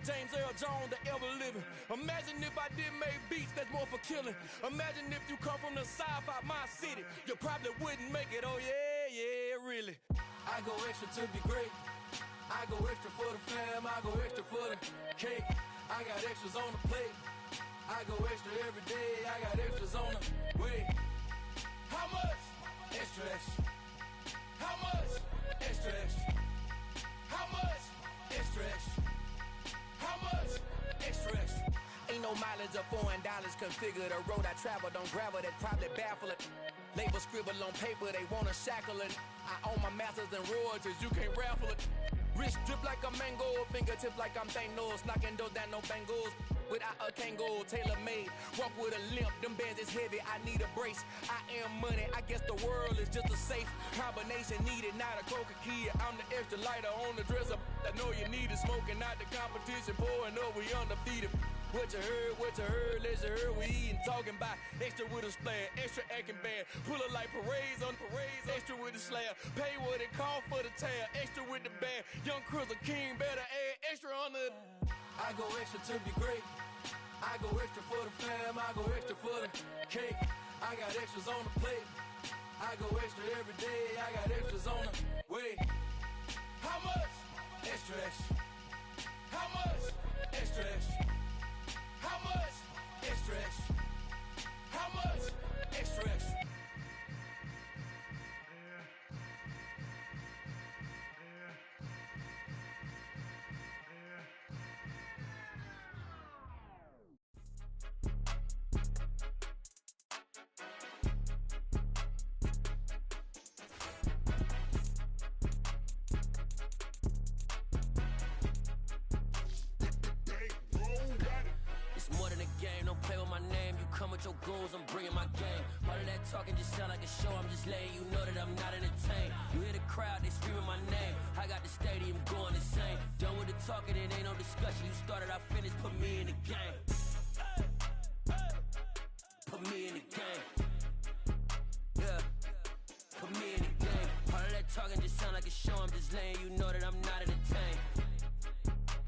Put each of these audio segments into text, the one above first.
James Earl Jones that ever living. Imagine if I didn't make beats that's more for killing. Imagine if you come from the south out my city, you probably wouldn't make it. Oh yeah, yeah, really. I go extra to be great. I go extra for the fam, I go extra for the cake. I got extras on the plate. I go extra every day, I got extras on the way. How much? Extra, extra. How much? Extra, extra. How much? Extra, extra. How much? Extra, extra. Ain't no mileage or $4 configure the road I travel. Don't gravel, that probably baffle it. Label scribble on paper, they wanna shackle it. I own my masters and royalties, you can't raffle it. Wrist drip like a mango, fingertips like I'm Thanos. Knocking those down, no bangles. Without a Kango, tailor-made. Walk with a limp, them bands is heavy, I need a brace. I am money, I guess the world is just a safe combination needed, not a coca key. I'm the extra lighter on the dresser. I know you need it, smoking out the competition, pouring up, we undefeated. What you heard, let's you heard, we eatin', talking about extra with a splash, extra acting bad. Pull it like parades on parades, extra with the slab. Pay what it cost for the tab, extra with the bag. Young Cruz, a king, better add extra on the. I go extra to be great. I go extra for the fam, I go extra for the cake. I got extras on the plate. I go extra every day, I got extras on the way. How much? Extra, extra. How much? Extra, extra. How much? Extra, extra. How much? Extra, extra. Come with your goons, I'm bringing my game. All of that talking just sound like a show, I'm just letting you know that I'm not entertained. You hear the crowd, they screaming my name. I got the stadium going insane. Done with the talking, it ain't no discussion. You started, I finished, put me in the game. Put me in the game. Yeah, put me in the game. All of that talking just sound like a show, I'm just letting you know that I'm not entertained.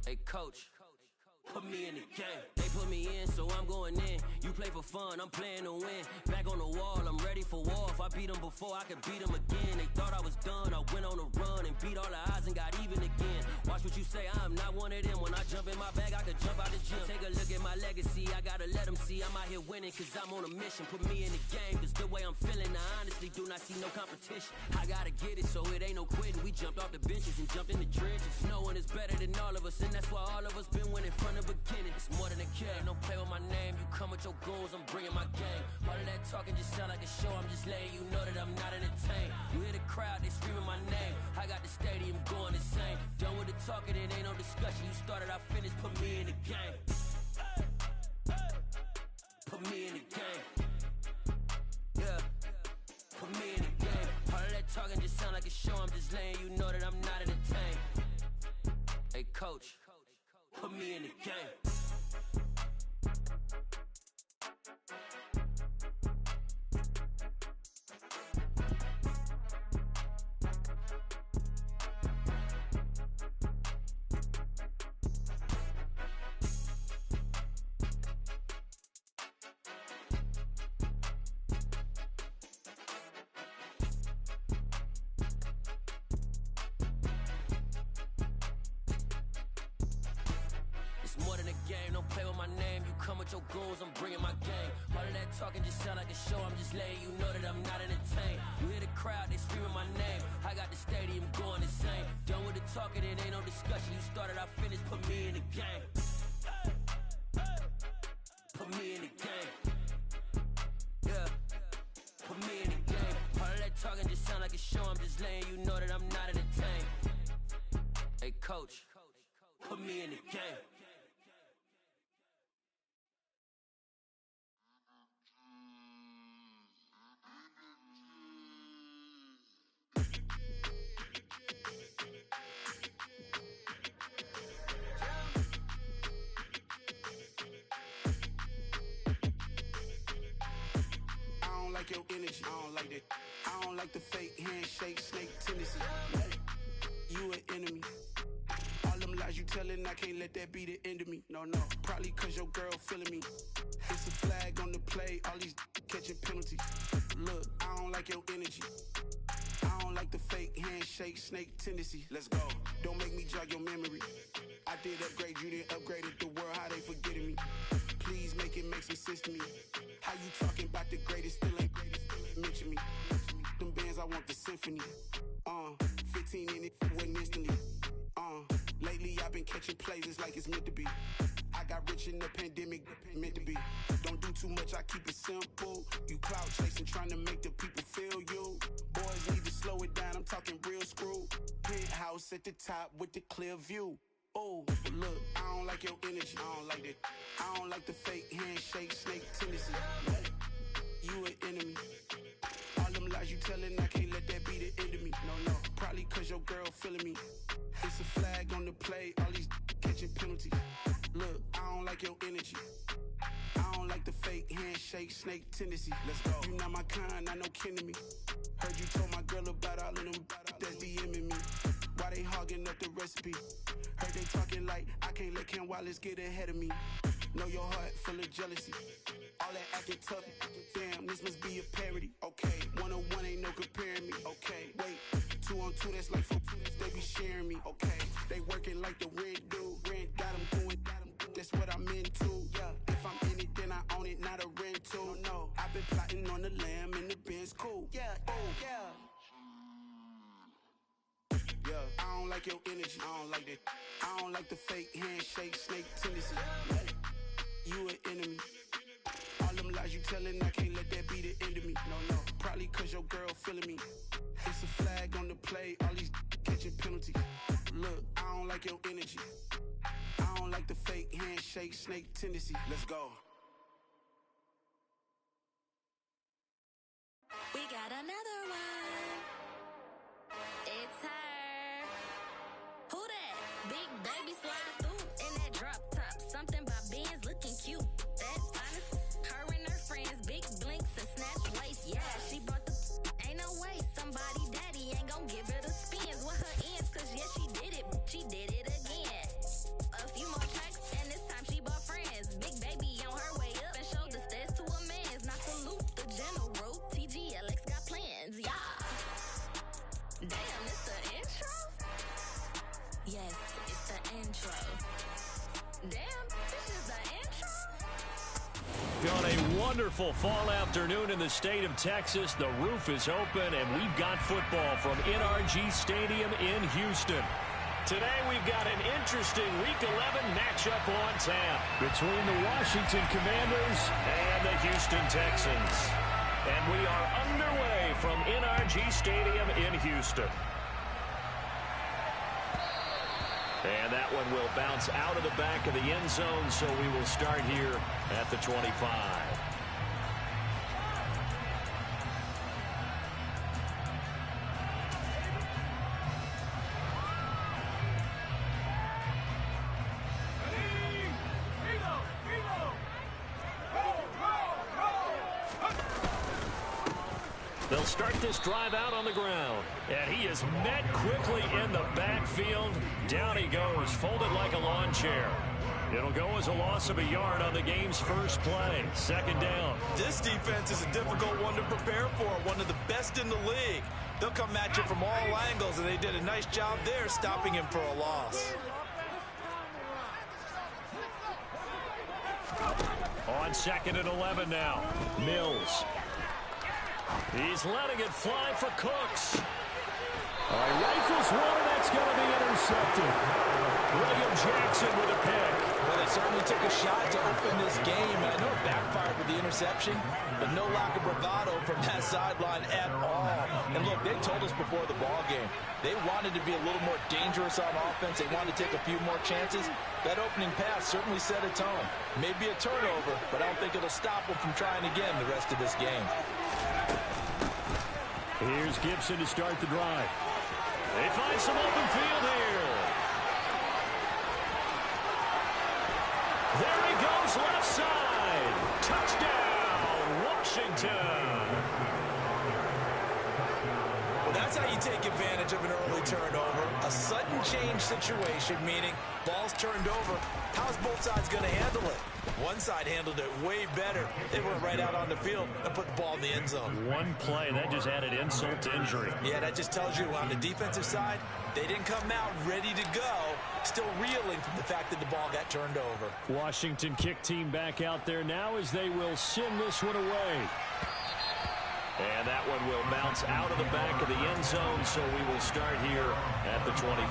Hey coach, put me in the game. They put me in, so I'm going in. You play for fun, I'm playing to win. Back on the wall, I'm ready for war. If I beat them before, I could beat them again. They thought I was done, I went on a run and beat all the odds and got even again. Watch what you say, I'm not one of them. When I jump in my bag, I could jump out the gym. Take a look at my legacy, I gotta let them see I'm out here winning, cause I'm on a mission. Put me in the game, cause the way I'm feeling, I honestly do not see no competition. I gotta get it, so it ain't no quitting. We jumped off the benches and jumped in the trenches. No one is better than all of us, and that's why all of us been winning from the beginning. It's more than a kid, don't play with my name. You come with your goons, I'm bringing my game. All of that talking just sound like a show, I'm just letting you know that I'm not entertained. You hear the crowd, they screaming my name. I got the stadium going insane. Done with the talking, it ain't no discussion. You started, I finished, put me in the game. Put me in the game. Yeah, put me in the game. All of that talking just sound like a show, I'm just letting you know that I'm not entertained. Hey coach, put me in the game. Your goons, I'm bringing my game. All of that talking just sound like a show, I'm just letting you know that I'm not entertained. You hear the crowd, they screaming my name. I got the stadium going insane. Done with the talking, it ain't no discussion. You started, I finished, put me in the game. Put me in the game. Yeah, put me in the game. All of that talking just sound like a show, I'm just letting you know that I'm not entertained. Hey coach, put me in the game. Like your energy, I don't like that. I don't like the fake handshake, snake tendency. You an enemy. All them lies you telling I can't let that be the end of me. No, probably cause your girl feeling me. It's a flag on the play, all these catching penalties. Look, I don't like your energy. I don't like the fake handshake, snake tendency. Let's go. Don't make me jog your memory. I did upgrade, you didn't upgrade it. The world, how they forgetting me. Please make it make some sense to me. How you talking about the greatest, still ain't mention me. Them bands, I want the symphony. 15 in it, went instantly. Lately I've been catching plays, it's like it's meant to be. I got rich in the pandemic, meant to be. Don't do too much, I keep it simple. You clout chasing, trying to make the people feel you. Boys need to slow it down, I'm talking real screw. Penthouse at the top with the clear view. Oh, look, I don't like your energy, I don't like that. I don't like the fake handshake, snake tendency. You an enemy. All them lies you telling, I can't let that be the end of me. No, probably cause your girl feeling me. It's a flag on the play, all these catching penalties. Look, I don't like your energy. I don't like the fake handshake, snake tendency. Let's go. You not my kind, I know kin to me. Heard you told my girl about all of them that's DMing me. Why they hogging up the recipe? Heard they talking like I can't let Ken Wallace get ahead of me. Know your heart full of jealousy. All that acting tough, damn, this must be a parody. Okay, 1-on-1 ain't no comparing me. Okay, wait, 2-on-2, that's like 4, they be sharing me. Okay, they working like the rent do. Rent got them going, that's what I'm into. Yeah, if I'm in it, then I own it, not a rental. No, I've been plotting on the lamb and the Benz cool. Yeah, yeah. I don't like your energy, I don't like that. I don't like the fake handshake, snake tendency. You an enemy. All them lies you telling, I can't let that be the end of me. No, probably cause your girl feeling me. It's a flag on the play, all these catching penalties. Look, I don't like your energy. I don't like the fake handshake, snake tendency. Let's go. We got another one. It's her. Who that? Big baby slide through in that drop top. Something by Benz looking cute. That's honest. Her and her friends, big blinks and snatch lace. Yeah, she brought the ain't no way. Somebody daddy ain't gon' give her the spins with her ends. Cause yeah, she did it again. A few more tracks and this time she bought friends. Big baby on her way up and showed the stairs to a man's. Not salute the general. TGLX got plans, yeah. Damn, it's the intro? Yes, it's the intro. Damn, this is the intro? On a wonderful fall afternoon in the state of Texas, the roof is open and we've got football from NRG Stadium in Houston. Today we've got an interesting Week 11 matchup on tap between the Washington Commanders and the Houston Texans. And we are underway from NRG Stadium in Houston. And that one will bounce out of the back of the end zone, so we will start here at the 25. They'll start this drive out on the ground. And he is met quickly in the backfield. Down he goes, folded like a lawn chair. It'll go as a loss of a yard on the game's first play. Second down. This defense is a difficult one to prepare for. One of the best in the league. They'll come at you from all angles, and they did a nice job there stopping him for a loss. On 2nd and 11 now. Mills. He's letting it fly for Cooks. Rifles one, that's going to be intercepted. William Jackson with a pick. Well, they certainly took a shot to open this game, and I know it backfired with the interception, but no lack of bravado from that sideline at all. And look, they told us before the ball game, they wanted to be a little more dangerous on offense. They wanted to take a few more chances. That opening pass certainly set a tone. Maybe a turnover, but I don't think it'll stop them from trying again the rest of this game. Here's Gibson to start the drive. They find some open field here. There he goes, left side. Touchdown, Washington. Well, That's how you take advantage of an early turnover. A sudden change situation, meaning ball's turned over. How's both sides going to handle it? One side handled it way better. They went right out on the field and put the ball in the end zone. One play, that just added insult to injury. Yeah, that just tells you on the defensive side, they didn't come out ready to go, still reeling from the fact that the ball got turned over. Washington kick team back out there now as they will send this one away. And that one will bounce out of the back of the end zone, so we will start here at the 25.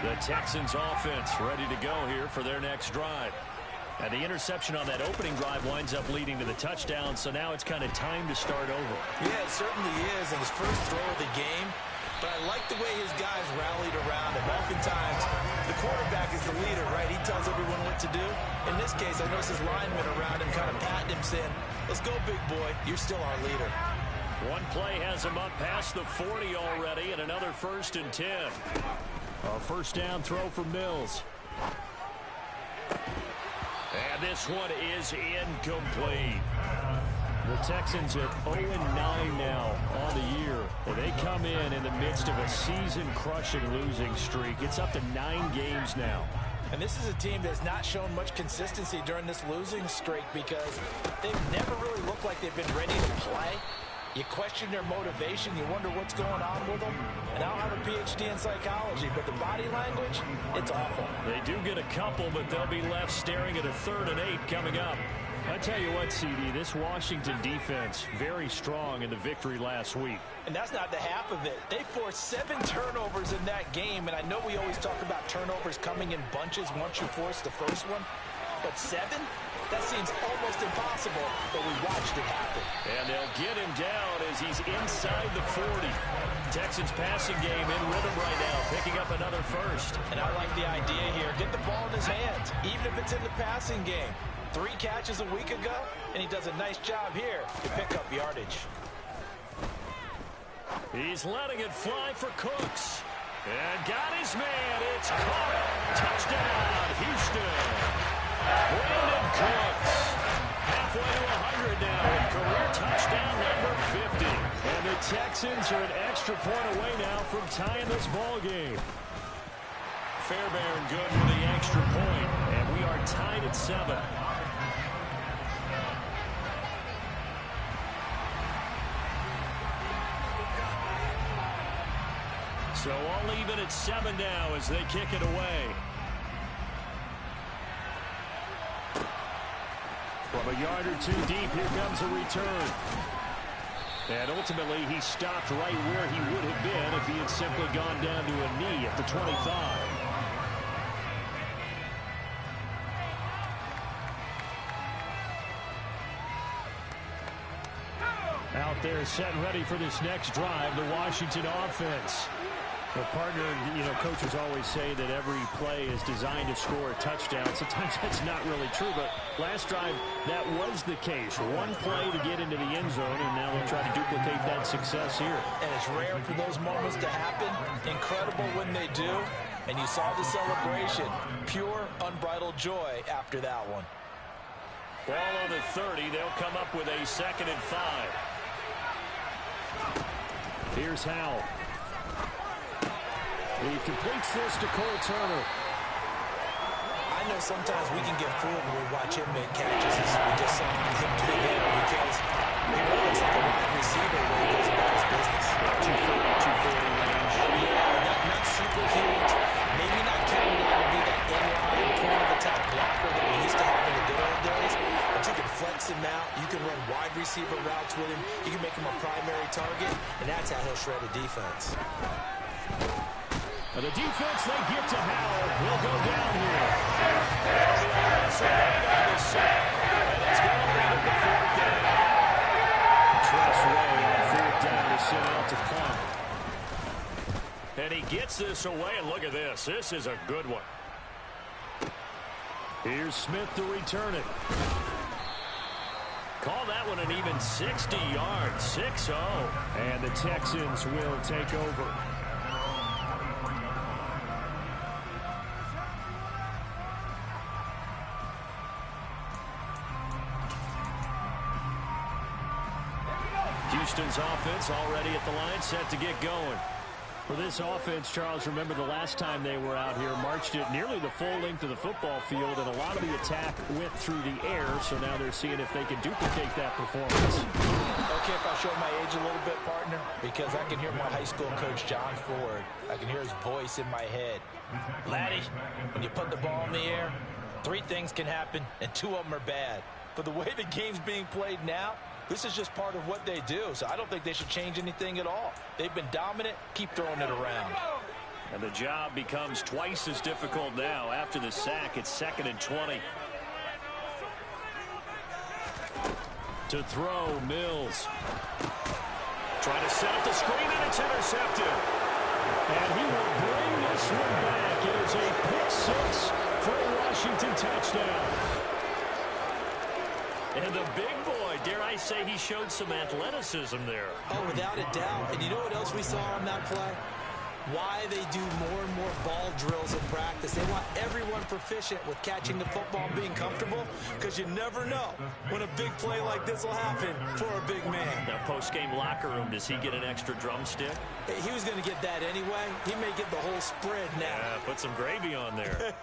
The Texans offense ready to go here for their next drive. And the interception on that opening drive winds up leading to the touchdown, so now it's kind of time to start over. Yeah, it certainly is, and his first throw of the game. But I like the way his guys rallied around him. Oftentimes, the quarterback is the leader, right? He tells everyone what to do. In this case, I noticed his linemen around him kind of patting him, saying, let's go, big boy. You're still our leader. One play has him up past the 40 already, and another 1st and 10. A first down throw for Mills. And this one is incomplete. The Texans at 0-9 now on the year. They come in the midst of a season-crushing losing streak. It's up to 9 games now. And this is a team that's not shown much consistency during this losing streak because they've never really looked like they've been ready to play. You question their motivation. You wonder what's going on with them. And I don't have a PhD in psychology, but the body language, it's awful. They do get a couple, but they'll be left staring at a 3rd and 8 coming up. I tell you what, CD, this Washington defense, very strong in the victory last week. And that's not the half of it. They forced 7 turnovers in that game, and I know we always talk about turnovers coming in bunches once you force the first one, but 7? That seems almost impossible, but we watched it happen. And they'll get him down as he's inside the 40. Texans passing game in rhythm right now, picking up another first. And I like the idea here. Get the ball in his hands, even if it's in the passing game. 3 catches a week ago, and he does a nice job here to pick up yardage. He's letting it fly for Cooks. And got his man. It's caught. Touchdown, Houston. Brandon Cooks, halfway to 100 now, with career touchdown number 50. And the Texans are an extra point away now from tying this ball game. Fairbairn good with the extra point, and we are tied at 7. So all even at 7 now as they kick it away. From a yard or 2 deep, here comes a return. And ultimately, he stopped right where he would have been if he had simply gone down to a knee at the 25. Out there set and ready for this next drive, the Washington offense. Well, partner, coaches always say that every play is designed to score a touchdown. Sometimes that's not really true, but last drive, that was the case. One play to get into the end zone, and now they'll try to duplicate that success here. And it's rare for those moments to happen. Incredible when they do. And you saw the celebration. Pure, unbridled joy after that one. Ball on the 30. They'll come up with a 2nd and 5. Here's Howell. He completes this to Cole Turner. I know sometimes we can get fooled when we watch him make catches. We just saw him dig in because he looks like a wide receiver when he goes about his business. 240 range. Yeah, not super huge. Maybe not counted on to be that in-line point-of-attack blocker that we used to have in the good old days. But you can flex him out. You can run wide receiver routes with him. You can make him a primary target, and that's how he'll shred a defense. The defense, they get to Howell. He'll go down here. And the offensive end on the sack. And it's going to lead him to 4th down. Trust Way on 4th down to send out to punt. And he gets this away, and look at this. This is a good one. Here's Smith to return it. Call that one an even 60 yards. 6-0. And the Texans will take over. Houston's offense already at the line, set to get going. For this offense, Charles, remember the last time they were out here, marched it nearly the full length of the football field, and a lot of the attack went through the air, so now they're seeing if they can duplicate that performance. Okay, if I show my age a little bit, partner, because I can hear my high school coach, John Ford. I can hear his voice in my head. Laddie, when you put the ball in the air, 3 things can happen, and 2 of them are bad. For the way the game's being played now, this is just part of what they do, so I don't think they should change anything at all. They've been dominant. Keep throwing it around. And the job becomes twice as difficult now. After the sack, it's 2nd and 20. To throw, Mills. Trying to set up the screen, and it's intercepted. And he will bring this one back. It is a pick 6 for a Washington touchdown. And the big boy, dare I say, he showed some athleticism there. Oh, without a doubt. And you know what else we saw on that play? Why they do more and more ball drills in practice. They want everyone proficient with catching the football and being comfortable, because you never know when a big play like this will happen for a big man. Now, post-game locker room, does he get an extra drumstick? He was going to get that anyway. He may get the whole spread now. Yeah, put some gravy on there.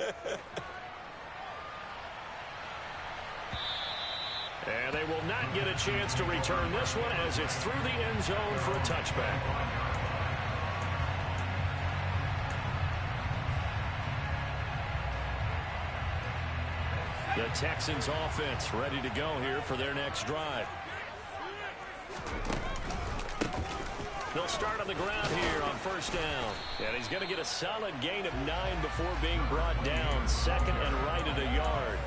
And they will not get a chance to return this one as it's through the end zone for a touchback. The Texans offense ready to go here for their next drive. They'll start on the ground here on first down. And he's going to get a solid gain of 9 before being brought down. 2nd and right at a yard.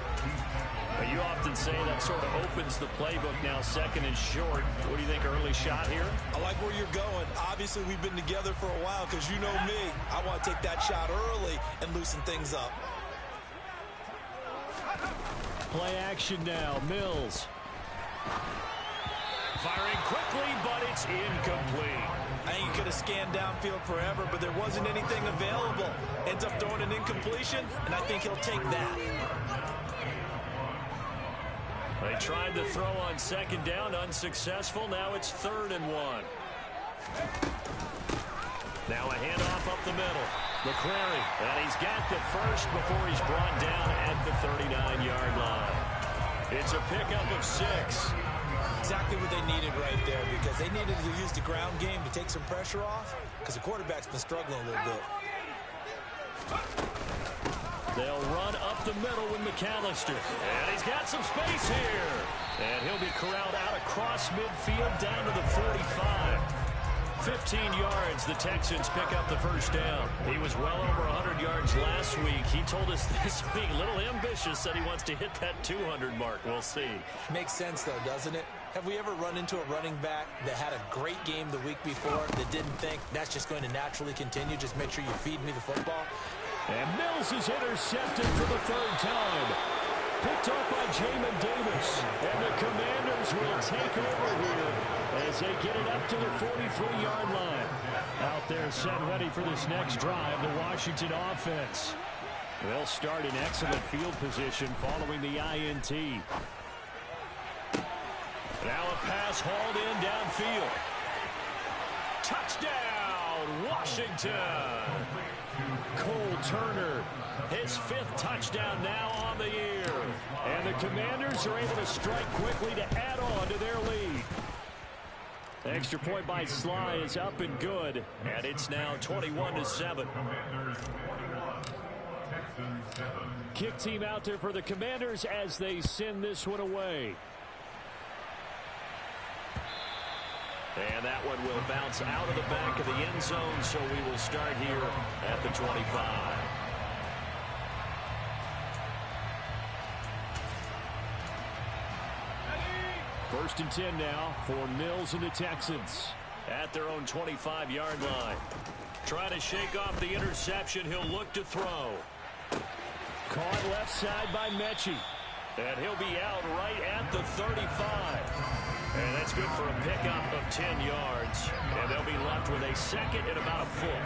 But you often say that sort of opens the playbook now, 2nd and short. What do you think, early shot here? I like where you're going. Obviously, we've been together for a while, because you know me. I want to take that shot early and loosen things up. Play action now. Mills. Firing quickly, but it's incomplete. I think you could have scanned downfield forever, but there wasn't anything available. Ends up throwing an incompletion, and I think he'll take that. They tried to throw on 2nd down, unsuccessful. Now it's 3rd and 1. Now a handoff up the middle. McCrary, and he's got the first before he's brought down at the 39-yard line. It's a pickup of 6. Exactly what they needed right there, because they needed to use the ground game to take some pressure off, because the quarterback's been struggling a little bit. They'll run up the middle with McAllister. And he's got some space here. And he'll be corralled out across midfield down to the 45. 15 yards, the Texans pick up the first down. He was well over 100 yards last week. He told us this week, a little ambitious, said he wants to hit that 200 mark. We'll see. Makes sense, though, doesn't it? Have we ever run into a running back that had a great game the week before that didn't think that's just going to naturally continue? Just make sure you feed me the football. And Mills is intercepted for the 3rd time. Picked up by Jamin Davis. And the Commanders will take over here as they get it up to the 43-yard line. Out there set ready for this next drive, the Washington offense. They'll start in excellent field position following the INT. Now a pass hauled in downfield. Touchdown, Washington! Cole Turner, his 5th touchdown now on the year. And the Commanders are able to strike quickly to add on to their lead. Extra point by Sly is up and good. And it's now 21-7. Kick team out there for the Commanders as they send this one away. And that one will bounce out of the back of the end zone, so we will start here at the 25. First and 10 now for Mills and the Texans at their own 25-yard line. Trying to shake off the interception. He'll look to throw. Caught left side by Mechie. And he'll be out right at the 35. And that's good for a pickup of 10 yards. And they'll be left with a 2nd and about a foot.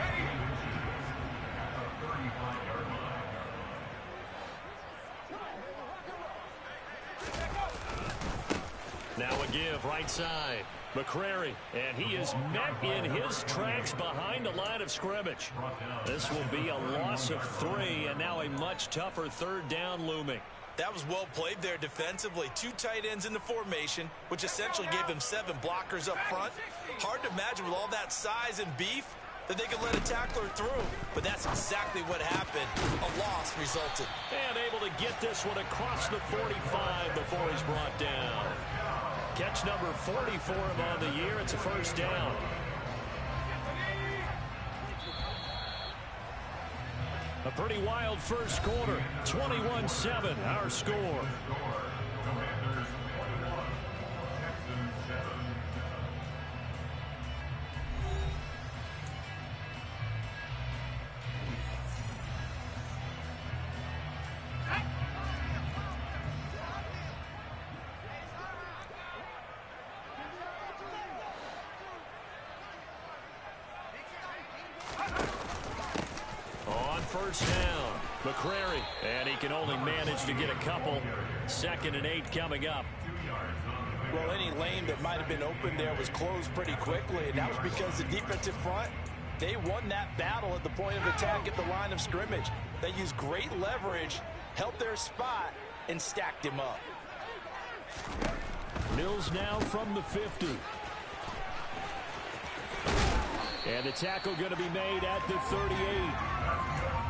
Now give right side. McCrary, and he is met in his tracks behind the line of scrimmage. This will be a loss of 3, and now a much tougher third down looming. That was well played there defensively. 2 tight ends in the formation, which essentially gave them 7 blockers up front. Hard to imagine with all that size and beef that they could let a tackler through, but that's exactly what happened. A loss resulted. And able to get this one across the 45 before he's brought down. Catch number 40 for him on the year. It's a first down. A pretty wild first quarter. 21-7, our score. First down, McCrary, and he can only manage to get a couple. 2nd and 8 coming up. Well, any lane that might have been open there was closed pretty quickly, and that was because the defensive front, they won that battle at the point of attack at the line of scrimmage. They used great leverage, held their spot, and stacked him up. Mills now from the 50. And the tackle going to be made at the 38.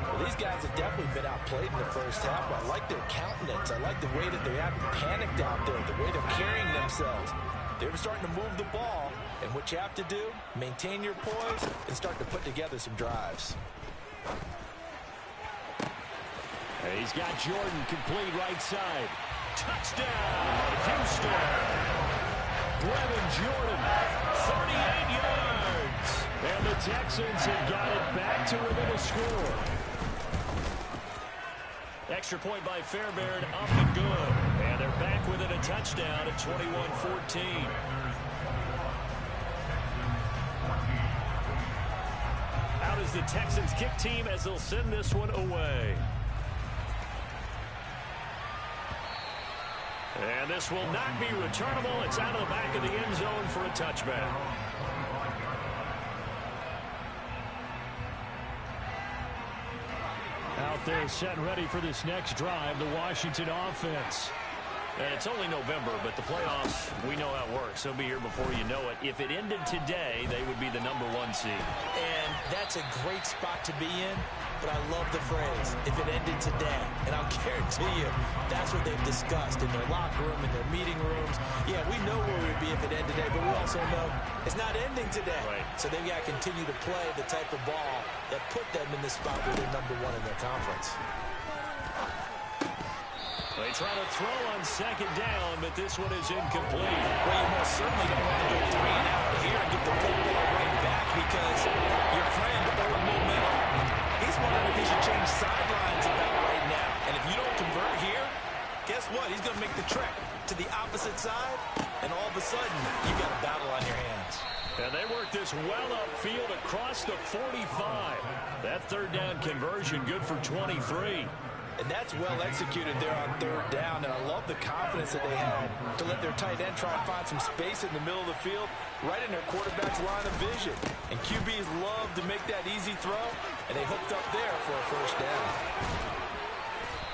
Well, these guys have definitely been outplayed in the first half, but I like their countenance. I like the way that they haven't panicked out there, the way they're carrying themselves. They're starting to move the ball, and what you have to do, maintain your poise and start to put together some drives. He's got Jordan complete right side. Touchdown, Houston. Brevin Jordan, 38 yards. And the Texans have got it back to within a score. Extra point by Fairbairn, up and good. And they're back within a touchdown at 21-14. Out is the Texans kick team as they'll send this one away. And this will not be returnable. It's out of the back of the end zone for a touchback. Out there set and ready for this next drive, the Washington offense. And it's only November, but the playoffs, we know how it works. They'll be here before you know it. If it ended today, they would be the #1 seed. And that's a great spot to be in, but I love the phrase, if it ended today. And I'll guarantee you, that's what they've discussed in their locker room, in their meeting rooms. Yeah, we know where we'd be if it ended today, but we also know it's not ending today. Right. So they've got to continue to play the type of ball that put them in the spot where they're #1 in their conference. They try to throw on second down, but this one is incomplete. Well, you most certainly don't want to go 3 and out here and get the football right back because your friend, Old Momentum, he's wondering if he should change sidelines about right now. And if you don't convert here, guess what? He's going to make the trek to the opposite side, and all of a sudden, you've got a battle on your hands. And they work this well upfield across the 45. That third down conversion good for 23. And that's well executed there on third down. And I love the confidence that they had to let their tight end try and find some space in the middle of the field, right in their quarterback's line of vision. And QBs love to make that easy throw, and they hooked up there for a first down.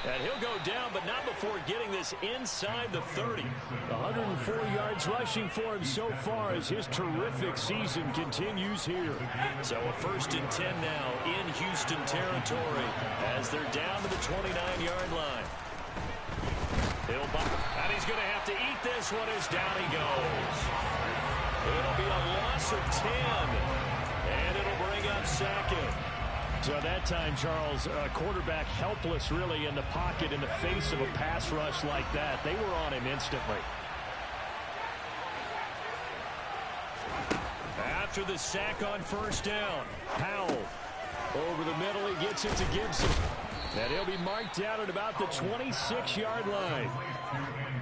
And he'll go down, but not before getting this inside the 30. 104 yards rushing for him so far as his terrific season continues here. So a 1st and 10 now in Houston territory as they're down to the 29-yard line. And he's going to have to eat this one as down he goes. It'll be a loss of 10, and it'll bring up 2nd. So that time, Charles, a quarterback helpless really in the pocket in the face of a pass rush like that. They were on him instantly. After the sack on first down, Powell over the middle. He gets it to Gibson. And he'll be marked out at about the 26-yard line.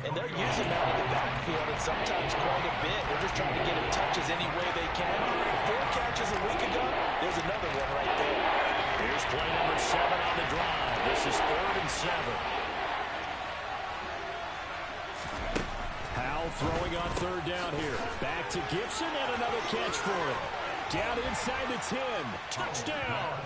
And they're using that in the backfield and sometimes quite a bit. They're just trying to get him touches any way they can. 4 catches a week ago. There's another one right there. Here's play number 7 on the drive. This is 3rd and 7. Powell throwing on third down here. Back to Gibson and another catch for him. Down inside the 10. Touchdown!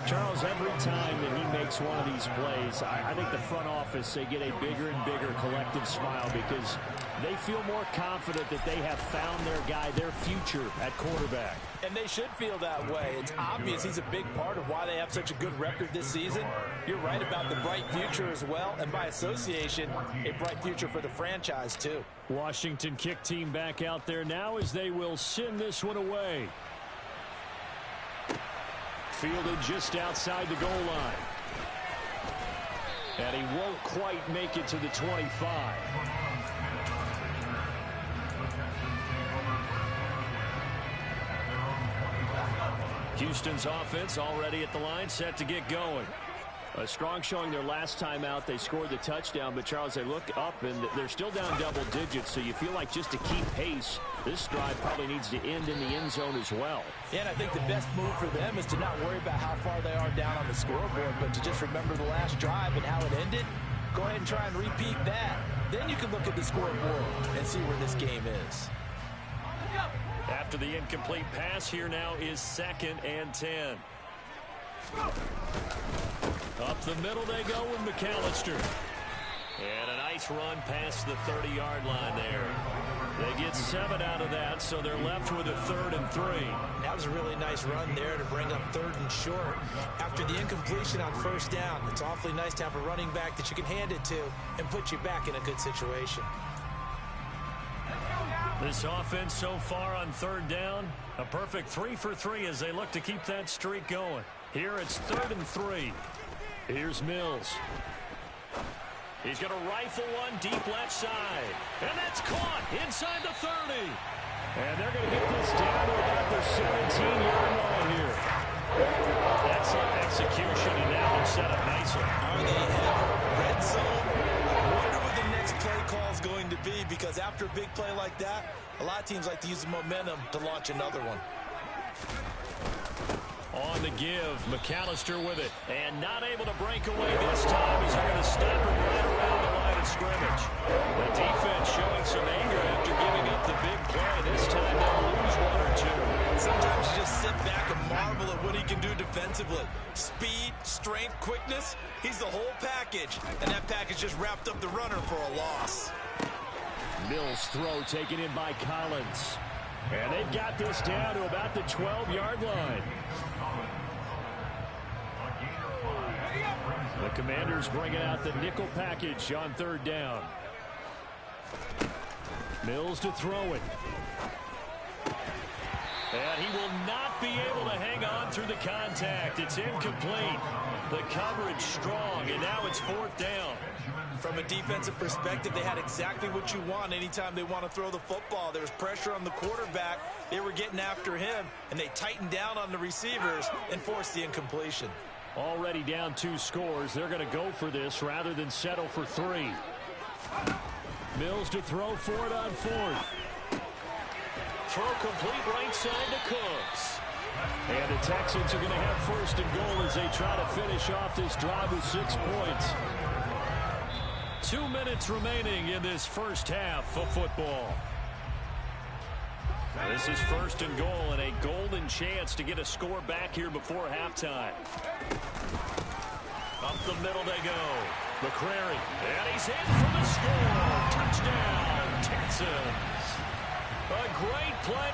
Charles, every time that he makes one of these plays, I think the front office, they get a bigger and bigger collective smile because they feel more confident that they have found their guy, their future at quarterback. And they should feel that way. It's obvious he's a big part of why they have such a good record this season. You're right about the bright future as well, and by association, a bright future for the franchise too. Washington kick team back out there now as they will send this one away. Fielded just outside the goal line. And he won't quite make it to the 25. Houston's offense already at the line, set to get going. A strong showing their last time out. They scored the touchdown, but Charles, they look up and they're still down double digits, so you feel like just to keep pace, this drive probably needs to end in the end zone as well. Yeah, and I think the best move for them is to not worry about how far they are down on the scoreboard, but to just remember the last drive and how it ended. Go ahead and try and repeat that. Then you can look at the scoreboard and see where this game is. After the incomplete pass, here now is 2nd and 10. Up the middle they go with McAllister. And a nice run past the 30-yard line there. They get 7 out of that, so they're left with a 3rd and 3. That was a really nice run there to bring up 3rd and short. After the incompletion on 1st down, it's awfully nice to have a running back that you can hand it to and put you back in a good situation. This offense so far on 3rd down, a perfect 3 for 3 as they look to keep that streak going. Here it's 3rd and 3. Here's Mills. He's going to rifle one deep left side. And that's caught inside the 30. And they're going to get this down to about their 17-yard line here. Excellent execution, and now they're set up nicely. Are they headed red zone? I wonder what the next play call is going to be, because after a big play like that, a lot of teams like to use the momentum to launch another one. On the give, McAllister with it. And not able to break away this time as they're going to stop him right around the line of scrimmage. The defense showing some anger after giving up the big play. This time they'll lose 1 or 2. Sometimes you just sit back and marvel at what he can do defensively. Speed, strength, quickness, he's the whole package. And that package just wrapped up the runner for a loss. Mills' throw taken in by Collins. And they've got this down to about the 12-yard line. The Commanders bringing out the nickel package on 3rd down. Mills to throw it. And he will not be able to hang on through the contact. It's incomplete. The coverage strong, and now it's 4th down. From a defensive perspective, they had exactly what you want anytime they want to throw the football. There was pressure on the quarterback. They were getting after him, and they tightened down on the receivers and forced the incompletion. Already down 2 scores. They're going to go for this rather than settle for 3. Mills to throw for it on 4th. Throw complete right side to Cooks. And the Texans are going to have 1st and goal as they try to finish off this drive with 6 points. 2 minutes remaining in this first half of football. This is 1st and goal and a golden chance to get a score back here before halftime. Up the middle they go. McCrary. And he's in for the score. Touchdown, Texans. A great play.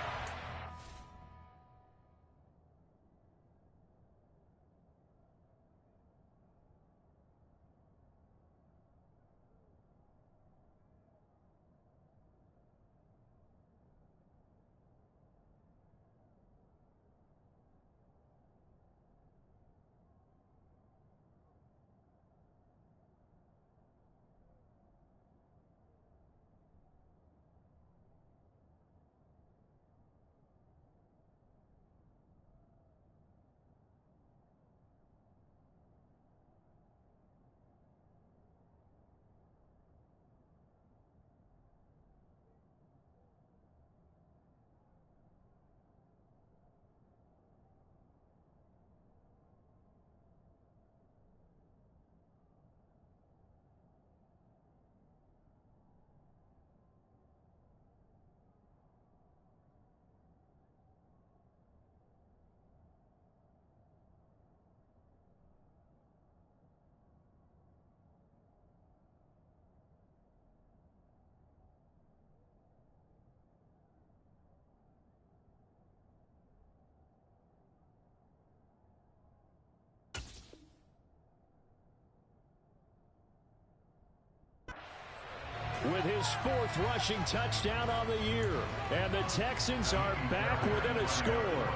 with his 4th rushing touchdown on the year. And the Texans are back within a score.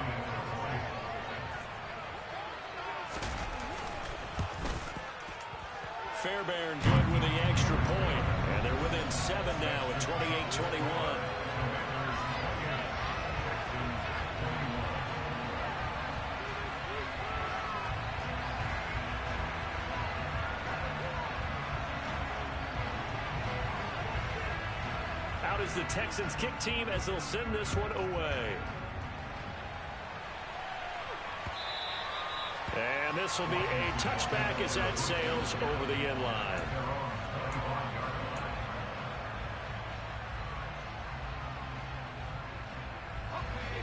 Fairbairn good with the extra point. And they're within 7 now at 28-21. Out is the Texans kick team as they'll send this one away. And this will be a touchback as that sails over the end line.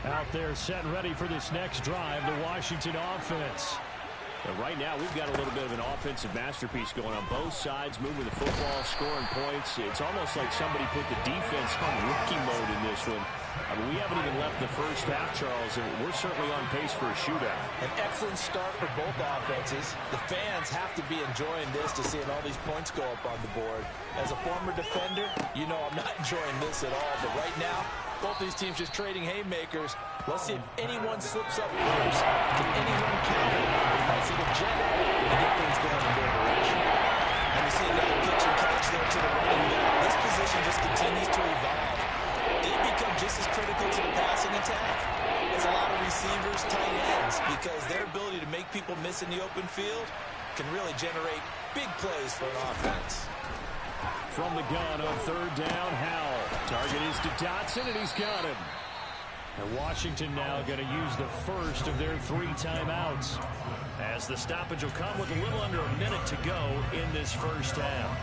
Out there set and ready for this next drive, the Washington offense. But right now, we've got a little bit of an offensive masterpiece going on both sides, moving the football, scoring points. It's almost like somebody put the defense on rookie mode in this one. I mean, we haven't even left the first half, Charles, and we're certainly on pace for a shootout. An excellent start for both offenses. The fans have to be enjoying this to seeing all these points go up on the board. As a former defender, you know I'm not enjoying this at all. But right now, both these teams just trading haymakers. Let's see if anyone slips up first. Can anyone counter? Nice little jet to get things going in their direction. And you see another pitch and catch there to the running back. This position just continues to evolve. They become just as critical to the passing attack as a lot of receivers, tight ends, because their ability to make people miss in the open field can really generate big plays for an offense. From the gun on 3rd down, Howell. Target is to Dotson, and he's got him. And Washington now going to use the first of their 3 timeouts, as the stoppage will come with a little under a minute to go in this first half.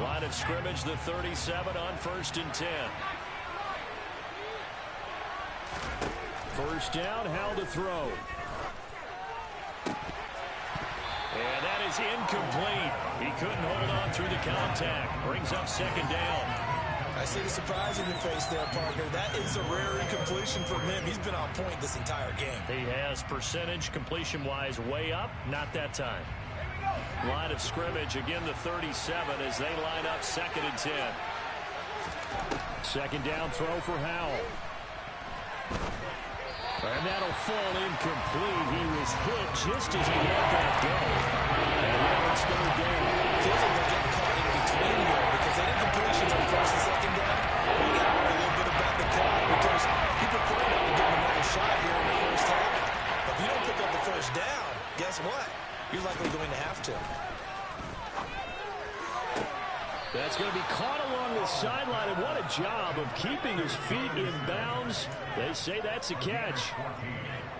Line of scrimmage, the 37 on 1st and 10. First down, Howell to throw. And that is incomplete. He couldn't hold on through the contact. Brings up 2nd down. I see the surprise in your face there, partner. That is a rare incompletion from him. He's been on point this entire game. He has percentage completion-wise way up. Not that time. Line of scrimmage, again the 37 as they line up 2nd and 10. 2nd down throw for Howell. And that'll fall incomplete. He was hit just as he let that go. And now it's 3rd down. Feels like they're getting caught in between here because that incompletion on 1st and 2nd down. We got to worry a little bit about the clock because you prefer not to give him another shot here in the first half. But if you don't pick up the 1st down, guess what? You're likely going to have to. That's going to be caught along the sideline, and what a job of keeping his feet in bounds. They say that's a catch.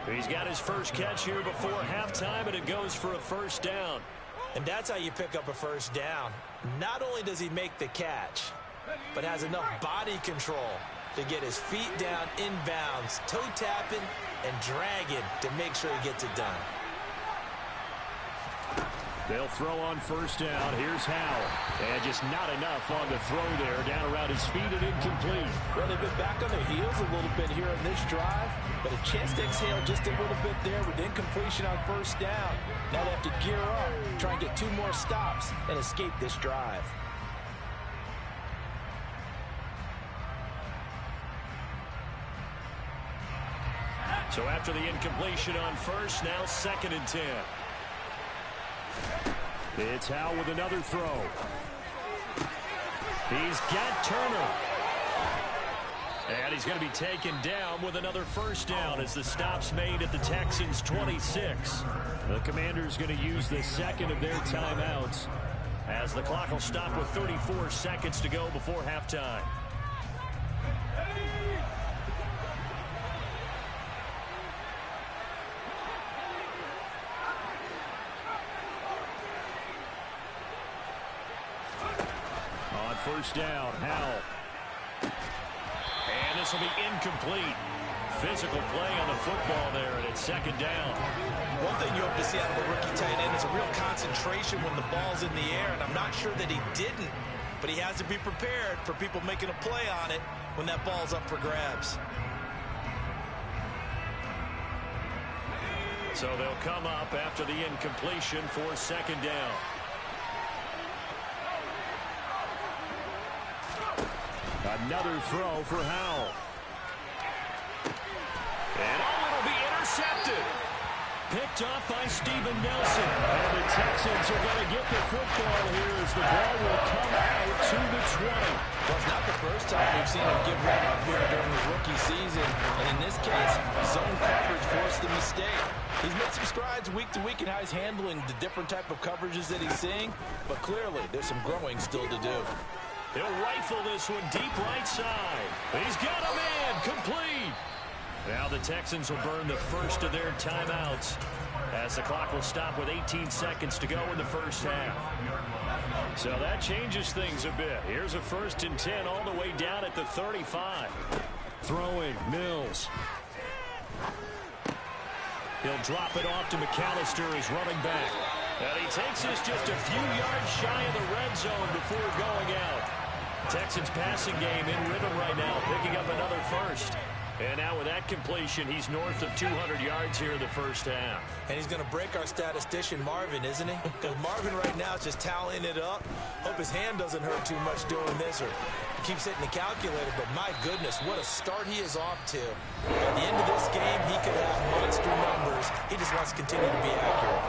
He's got his first catch here before halftime, and it goes for a 1st down. And that's how you pick up a 1st down. Not only does he make the catch, but has enough body control to get his feet down in bounds, toe tapping and dragging to make sure he gets it done. They'll throw on 1st down. Here's Howell. And just not enough on the throw there. Down around his feet and incomplete. Well, they've been back on their heels a little bit here in this drive, but a chance to exhale just a little bit there with incompletion on 1st down. Now they have to gear up, try and get 2 more stops, and escape this drive. So after the incompletion on 1st, now 2nd and 10. It's Howell with another throw. He's got Turner. And he's going to be taken down with another 1st down as the stop's made at the Texans' 26. The Commanders going to use the 2nd of their timeouts as the clock will stop with 34 seconds to go before halftime. On 1st down, Howell. And this will be incomplete. Physical play on the football there, and it's 2nd down. One thing you hope to see out of a rookie tight end is a real concentration when the ball's in the air, and I'm not sure that he didn't, but he has to be prepared for people making a play on it when that ball's up for grabs. So they'll come up after the incompletion for second down. Another throw for Howell. And it'll be intercepted. Picked up by Steven Nelson. And the Texans are going to get the football here as the ball will come out to the 20. Well, it's not the first time we've seen him give one up here during his rookie season. And in this case, zone coverage forced the mistake. He's made some strides week to week in how he's handling the different type of coverages that he's seeing. But clearly, there's some growing still to do. He'll rifle this one deep right side. He's got a man complete. Now the Texans will burn the first of their timeouts as the clock will stop with 18 seconds to go in the first half. So that changes things a bit. Here's a 1st and 10 all the way down at the 35. Throwing, Mills. He'll drop it off to McAllister as running back. And he takes this just a few yards shy of the red zone before going out. Texans passing game in rhythm right now, picking up another first. And now with that completion, he's north of 200 yards here in the first half. And he's going to break our statistician, Marvin, isn't he? Because Marvin right now is just tallying it up. Hope his hand doesn't hurt too much doing this or keeps hitting the calculator. But my goodness, what a start he is off to. At the end of this game, he could have monster numbers. He just wants to continue to be accurate.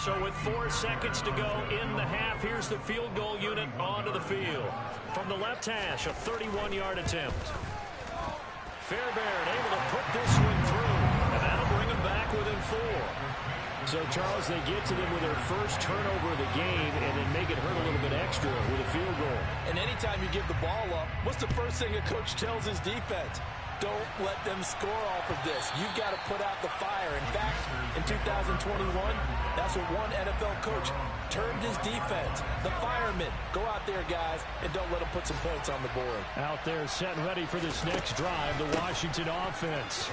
So with 4 seconds to go in the half, here's the field goal unit onto the field. From the left hash, a 31-yard attempt. Fairbairn able to put this one through, and that'll bring them back within 4. So, Charles, they get to them with their first turnover of the game and then make it hurt a little bit extra with a field goal. And anytime you give the ball up, what's the first thing a coach tells his defense? Don't let them score off of this. You've got to put out the fire. In fact, in 2021, that's what one NFL coach termed his defense. The firemen. Go out there, guys, and don't let them put some points on the board. Out there set and ready for this next drive, the Washington offense.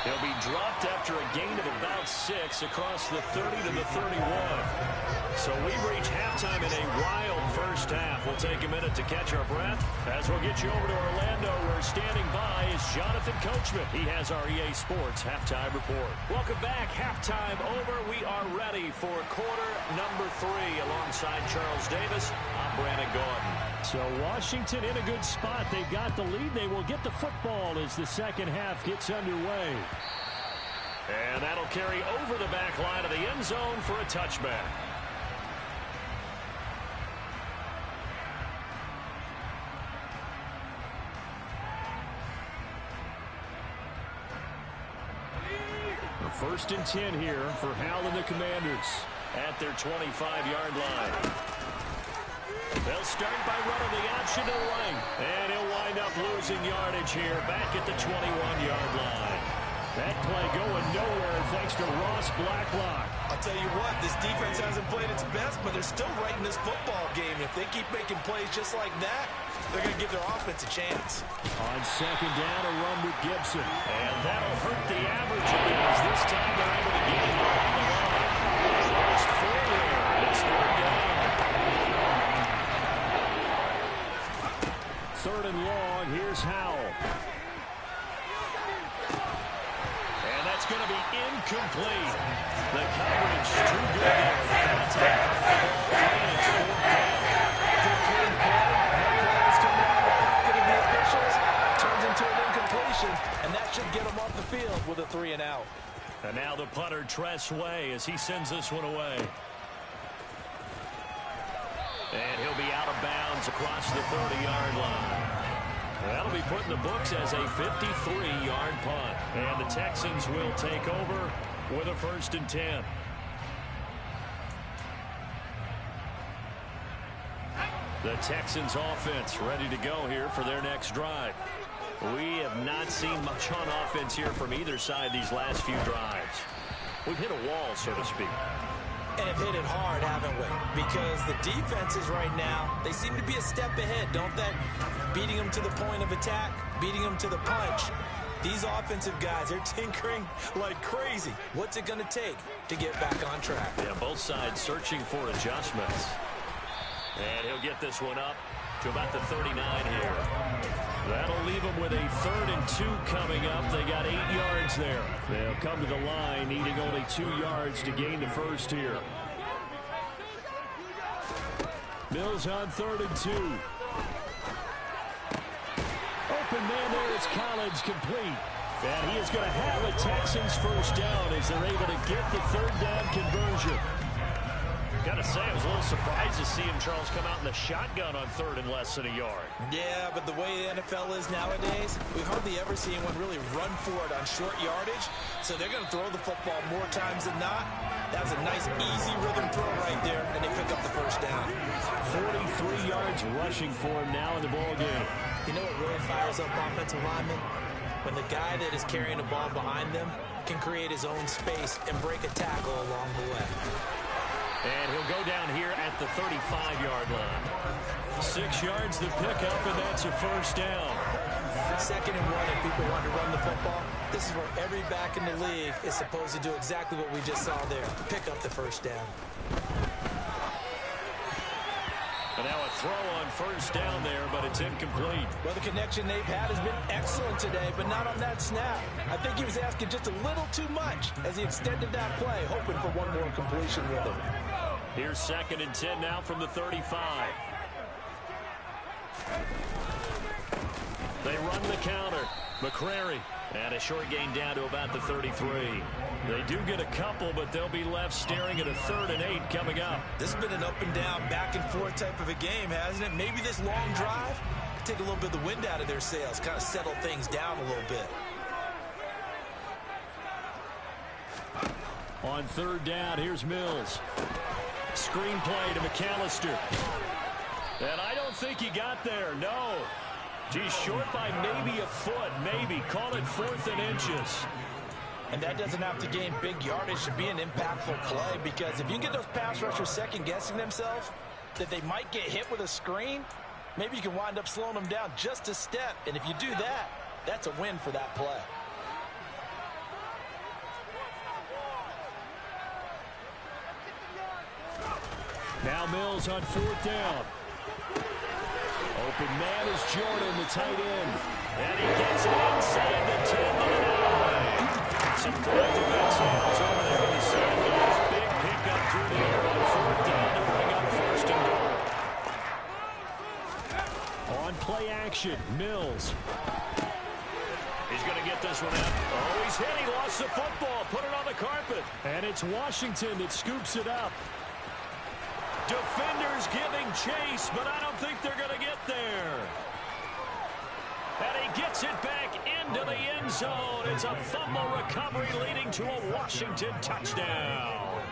He'll be dropped after a gain of about 6 across the 30 to the 31. So we've reached halftime in a wild first half. We'll take a minute to catch our breath as we'll get you over to Orlando, where standing by is Jonathan Coachman. He has our EA Sports halftime report. Welcome back. Halftime over. We are ready for quarter number 3 alongside Charles Davis. I'm Brandon Gordon. So Washington in a good spot. They've got the lead. They will get the football as the second half gets underway. And that'll carry over the back line of the end zone for a touchback. The 1st and 10 here for Howell and the Commanders at their 25-yard line. They'll start by running the option to the right. And he'll wind up losing yardage here back at the 21-yard line. That play going nowhere thanks to Ross Blacklock. I'll tell you what, this defense hasn't played its best, but they're still right in this football game. If they keep making plays just like that, they're going to give their offense a chance. On second down, a run with Gibson. And that'll hurt the average a bit as this time they're able to get him off the line. Lost 4 there, and it's 3rd down. 3rd and long, here's Howell. And that's going to be incomplete. The coverage too good there. The contact. And it's 4th down. Good clean play. That play coming out of the pocket of the officials. Turns into an incompletion, and that should get them off the field with a 3 and out. And now the punter, Tress Way, as he sends this one away. And he'll be out of bounds across the 30-yard line. That'll be put in the books as a 53-yard punt. And the Texans will take over with a 1st and 10. The Texans offense ready to go here for their next drive. We have not seen much on offense here from either side these last few drives. We've hit a wall, so to speak. And have hit it hard, haven't we? Because the defenses right now, they seem to be a step ahead, don't they? Beating them to the point of attack, beating them to the punch. These offensive guys, they're tinkering like crazy. What's it going to take to get back on track? Yeah, both sides searching for adjustments. And he'll get this one up to about the 39 here. That'll leave them with a 3rd and 2 coming up. They got 8 yards there. They'll come to the line needing only 2 yards to gain the first here. Mills on 3rd and 2. Open man there. It's Collins, complete. And he is going to have a Texans first down as they're able to get the 3rd down conversion. Got to say, I was a little surprised to see him, Charles, come out in the shotgun on 3rd and less than a yard. Yeah, but the way the NFL is nowadays, we hardly ever see anyone really run for it on short yardage. So they're going to throw the football more times than not. That was a nice, easy rhythm throw right there, and they pick up the first down. 43 yards rushing for him now in the ball game. You know what really fires up offensive linemen? When the guy that is carrying the ball behind them can create his own space and break a tackle along the way. And he'll go down here at the 35-yard line. 6 yards the pickup, and that's a first down. 2nd and 1 if people want to run the football. This is where every back in the league is supposed to do exactly what we just saw there. Pick up the first down. And now a throw on first down there, but it's incomplete. Well, the connection they've had has been excellent today, but not on that snap. I think he was asking just a little too much as he extended that play, hoping for one more completion with him. Here's 2nd and 10 now from the 35. They run the counter. McCrary. And a short gain down to about the 33. They do get a couple, but they'll be left staring at a 3rd and 8 coming up. This has been an up and down, back and forth type of a game, hasn't it? Maybe this long drive can take a little bit of the wind out of their sails, kind of settle things down a little bit. On 3rd down, here's Mills. Screen play to McAllister. And I don't think he got there, no. He's short by maybe a foot, maybe. Call it 4th and inches. And that doesn't have to gain big yardage to be an impactful play, because if you get those pass rushers second-guessing themselves that they might get hit with a screen, maybe you can wind up slowing them down just a step. And if you do that, that's a win for that play. Now Mills on 4th down. Open man is Jordan, the tight end. And he gets it inside the 10 to the 9. Some corrective exhales over there on the sidelines. Big pickup through the air on 4th down to bring up 1st and goal. On play action, Mills. He's going to get this one out. Oh, he's hit. He lost the football. Put it on the carpet. And it's Washington that scoops it up. Defenders giving chase, but I don't think they're going to get there. And he gets it back into the end zone. It's a fumble recovery leading to a Washington touchdown.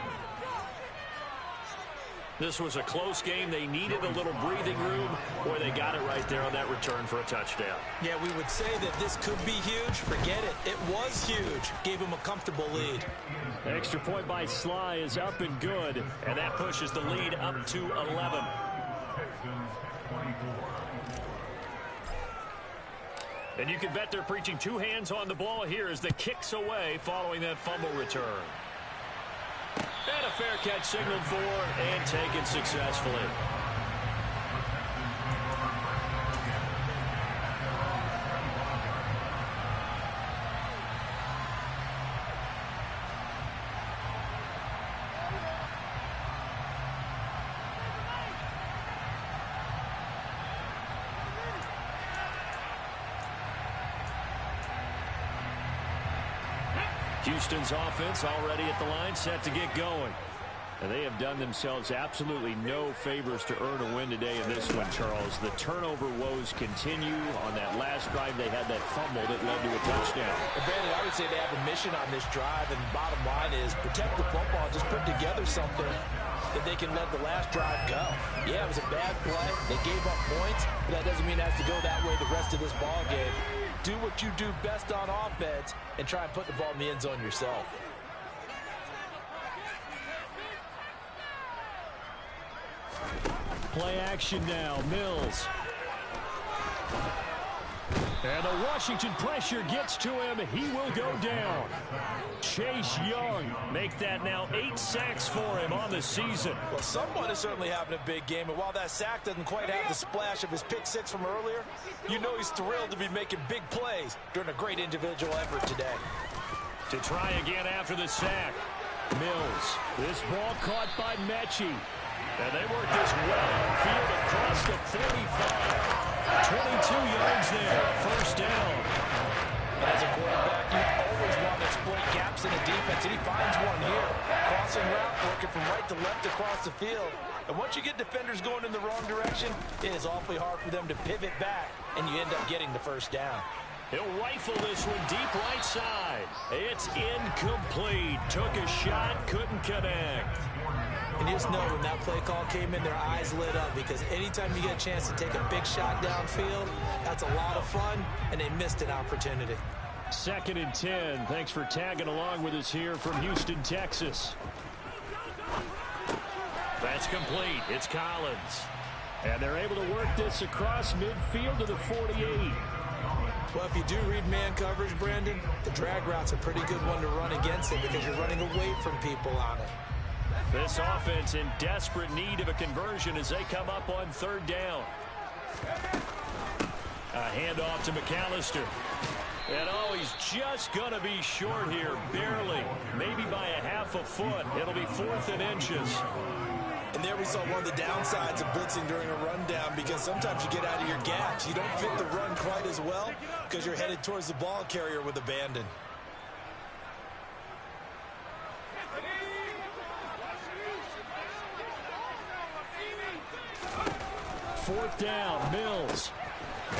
This was a close game. They needed a little breathing room, or they got it right there on that return for a touchdown. Yeah, we would say that this could be huge. Forget it. It was huge. Gave him a comfortable lead. Extra point by Sly is up and good, and that pushes the lead up to 11. And you can bet they're preaching 2 hands on the ball here as the kick's away following that fumble return. And a fair catch signaled for and taken successfully. Houston's offense already at the line, set to get going. And they have done themselves absolutely no favors to earn a win today in this one, Charles. The turnover woes continue. On that last drive, they had that fumble that led to a touchdown. Well, Brandon, I would say they have a mission on this drive, and the bottom line is protect the football. Just put together something that they can let the last drive go. Yeah, it was a bad play. They gave up points, but that doesn't mean it has to go that way the rest of this ball game. Do what you do best on offense and try and put the ball in the end zone yourself. Play action now. Mills. And the Washington pressure gets to him. He will go down. Chase Young make that now 8 sacks for him on the season. Well, someone is certainly having a big game. And while that sack doesn't quite have the splash of his pick six from earlier, you know he's thrilled to be making big plays during a great individual effort today. To try again after the sack. Mills. This ball caught by Mechie. And they work this well field across the 45. 22 yards there. First down. And as a quarterback, you always want to exploit gaps in the defense, and he finds one here. Crossing route, working from right to left across the field. And once you get defenders going in the wrong direction, it is awfully hard for them to pivot back, and you end up getting the first down. He'll rifle this one deep right side. It's incomplete. Took a shot, couldn't connect. And you just know when that play call came in, their eyes lit up, because anytime you get a chance to take a big shot downfield, that's a lot of fun, and they missed an opportunity. 2nd and 10. Thanks for tagging along with us here from Houston, Texas. That's complete. It's Collins. And they're able to work this across midfield to the 48. Well, if you do read man coverage, Brandon, the drag route's a pretty good one to run against it because you're running away from people on it. This offense in desperate need of a conversion as they come up on 3rd down. A handoff to McAllister. And he's just going to be short here, barely. Maybe by a half a foot. It'll be 4th and inches. And there we saw one of the downsides of blitzing during a rundown, because sometimes you get out of your gaps. You don't fit the run quite as well because you're headed towards the ball carrier with abandon. 4th down, Mills.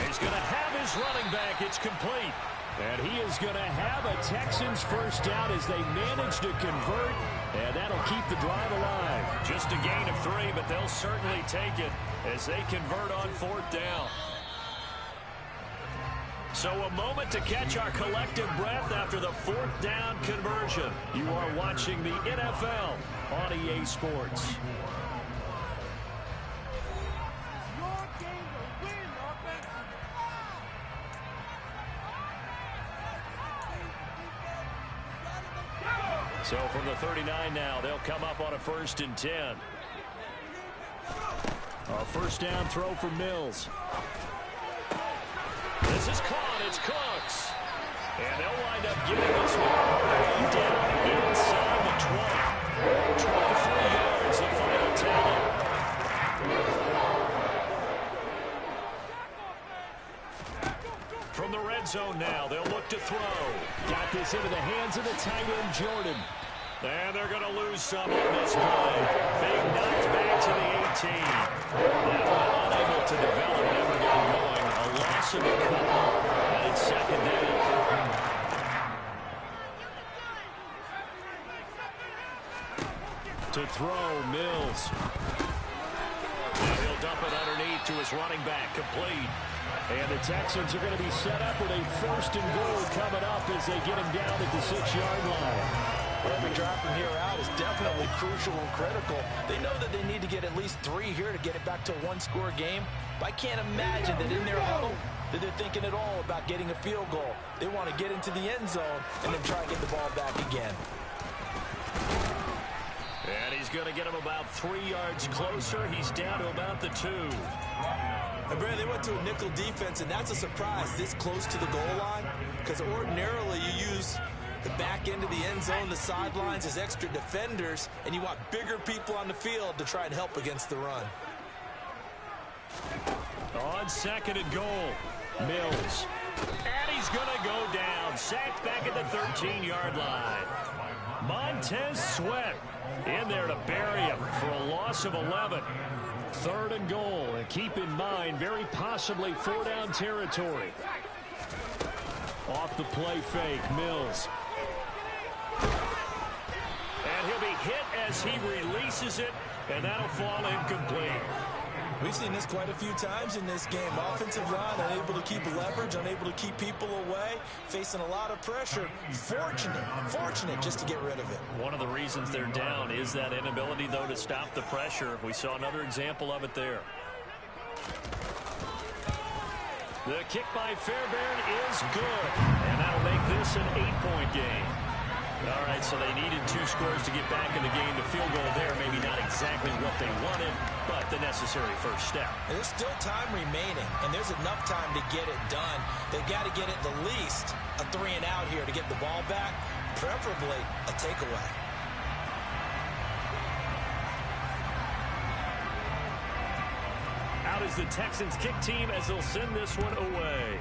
He's going to have his running back. It's complete. And he is going to have a Texans first down as they manage to convert. And that'll keep the drive alive. Just a gain of 3, but they'll certainly take it as they convert on 4th down. So a moment to catch our collective breath after the 4th down conversion. You are watching the NFL on EA Sports. So from the 39 now, they'll come up on a 1st and 10. A first down throw for Mills. This is caught. It's Cooks. And they'll wind up giving this one down inside the 20. 23 yards, the final tally. From the red zone now, they'll look to throw. Got this into the hands of the tight end, Jordan. And they're going to lose some on this play. Big knocked back to the 18. Now unable to develop, never got going. A loss of a couple, and it's 2nd down. To throw, Mills. Now he'll dump it underneath to his running back, complete. And the Texans are going to be set up with a 1st and goal coming up as they get him down at the 6-yard line. Every drive from here out is definitely crucial and critical. They know that they need to get at least 3 here to get it back to a 1-score game. But I can't imagine that in their huddle that they're thinking at all about getting a field goal. They want to get into the end zone and then try to get the ball back again. And he's going to get him about 3 yards closer. He's down to about the 2. And Brandon, they went to a nickel defense, and that's a surprise this close to the goal line, because ordinarily you use the back end of the end zone, the sidelines as extra defenders, and you want bigger people on the field to try and help against the run. On 2nd and goal, Mills. And he's going to go down. Sacked back at the 13-yard line. Montez Sweat in there to bury him for a loss of 11. 3rd and goal. And keep in mind, very possibly 4-down territory. Off the play fake, Mills. And he'll be hit as he releases it, and that'll fall incomplete. We've seen this quite a few times in this game. Offensive line unable to keep leverage, unable to keep people away, facing a lot of pressure. Fortunate just to get rid of it. One of the reasons they're down is that inability, though, to stop the pressure. We saw another example of it there. The kick by Fairbairn is good, and that'll make this an 8-point game. All right, so they needed 2 scores to get back in the game. The field goal there, maybe not exactly what they wanted, but the necessary first step. There's still time remaining, and there's enough time to get it done. They've got to get at the least a 3-and-out here to get the ball back, preferably a takeaway. Out is the Texans kick team as they'll send this one away.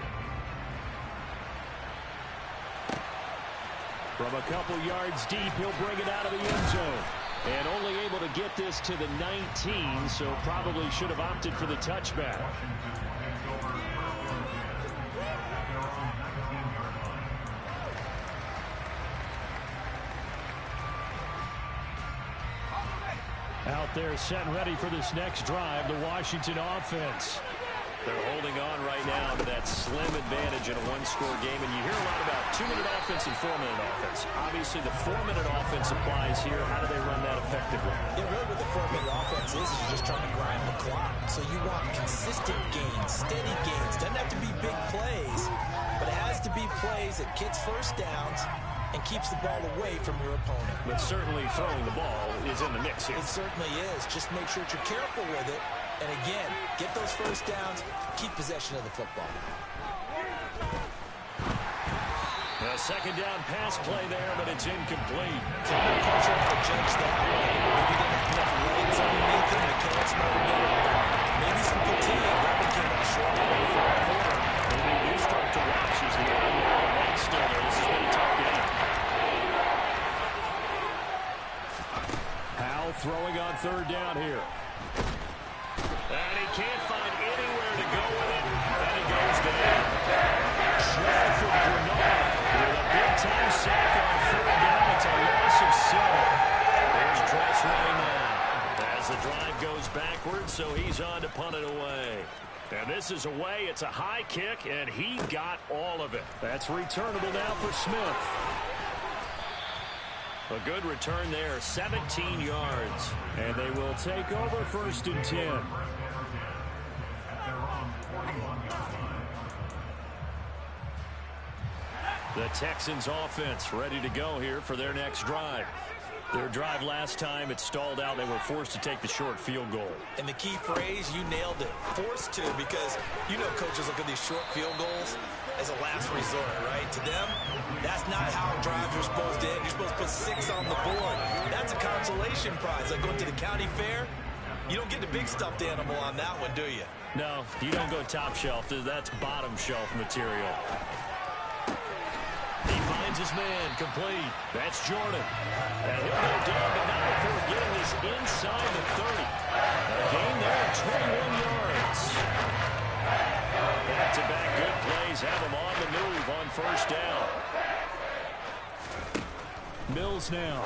From a couple yards deep, he'll bring it out of the end zone. And only able to get this to the 19, so probably should have opted for the touchback. Out there set and ready for this next drive, the Washington offense. They're holding on right now to that slim advantage in a 1-score game, and you hear a lot about 2-minute offense and 4-minute offense. Obviously, the 4-minute offense applies here. How do they run that effectively? Yeah, really what the 4-minute offense is you're just trying to grind the clock. So you want consistent gains, steady gains. Doesn't have to be big plays, but it has to be plays that gets first downs and keeps the ball away from your opponent. But certainly throwing the ball is in the mix here. It certainly is. Just make sure that you're careful with it. And again, get those first downs, keep possession of the football. A second down pass play there, but it's incomplete. So no pressure to judge that way. Maybe didn't have enough legs underneath him. Mechanics might have been. Maybe some fatigue. That became a short in the fourth quarter. Maybe you start to watch as the line there. Still there. This has been a tough game. Howell throwing on 3rd down here. And he can't find anywhere to go with it. And he goes down. Try for Grenard with a big-time sack on 3rd down. It's a loss of 7. There's Dress right now as the drive goes backwards, so he's on to punt it away. And this is away. It's a high kick, and he got all of it. That's returnable now for Smith. A good return there, 17 yards. And they will take over 1st and 10. The Texans offense ready to go here for their next drive. Their drive last time, it stalled out. They were forced to take the short field goal. And the key phrase, you nailed it. Forced to, because you know coaches look at these short field goals as a last resort, right? To them, that's not how drives are supposed to end. You're supposed to put 6 on the board. That's a consolation prize. Like going to the county fair, you don't get the big stuffed animal on that one, do you? No, you don't go top shelf. That's bottom shelf material. He finds his man, complete. That's Jordan. And he'll go down, but not before getting this inside the 30. A gain there of 21 yards. Back-to-back good plays have him on the move on 1st down. Mills now.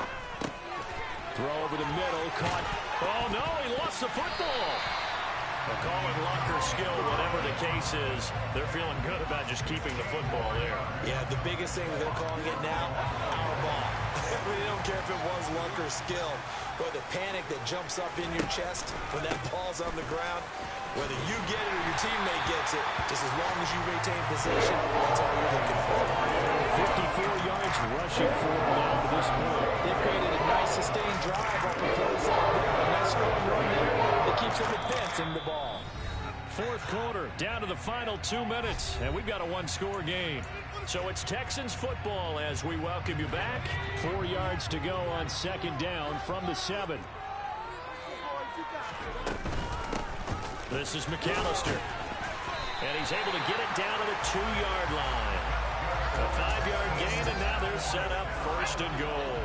Throw over the middle, caught. Oh, no, he lost the football. They'll call it luck or skill, whatever the case is. They're feeling good about just keeping the football there. Yeah, the biggest thing they're calling it now, our ball. They don't care if it was luck or skill. Boy, the panic that jumps up in your chest when that ball's on the ground, whether you get it or your teammate gets it, just as long as you retain possession, that's all you're looking for. 54 yards rushing for him down to this point. They've created a nice sustained drive off of plays like that. A nice scoring run there that keeps them advancing the ball. 4th quarter, down to the final 2 minutes, and we've got a 1-score game. So it's Texans football as we welcome you back. 4 yards to go on 2nd down from the 7. This is McAllister. And he's able to get it down to the 2-yard line. A 5-yard gain, and now they're set up 1st and goal.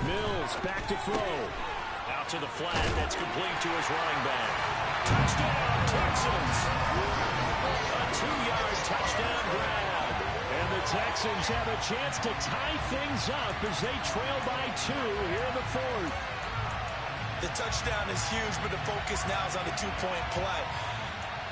Mills back to throw. Out to the flat. That's complete to his running back. Touchdown, Texans. A 2-yard touchdown grab. And the Texans have a chance to tie things up as they trail by 2 here in the 4th. The touchdown is huge, but the focus now is on the 2-point play.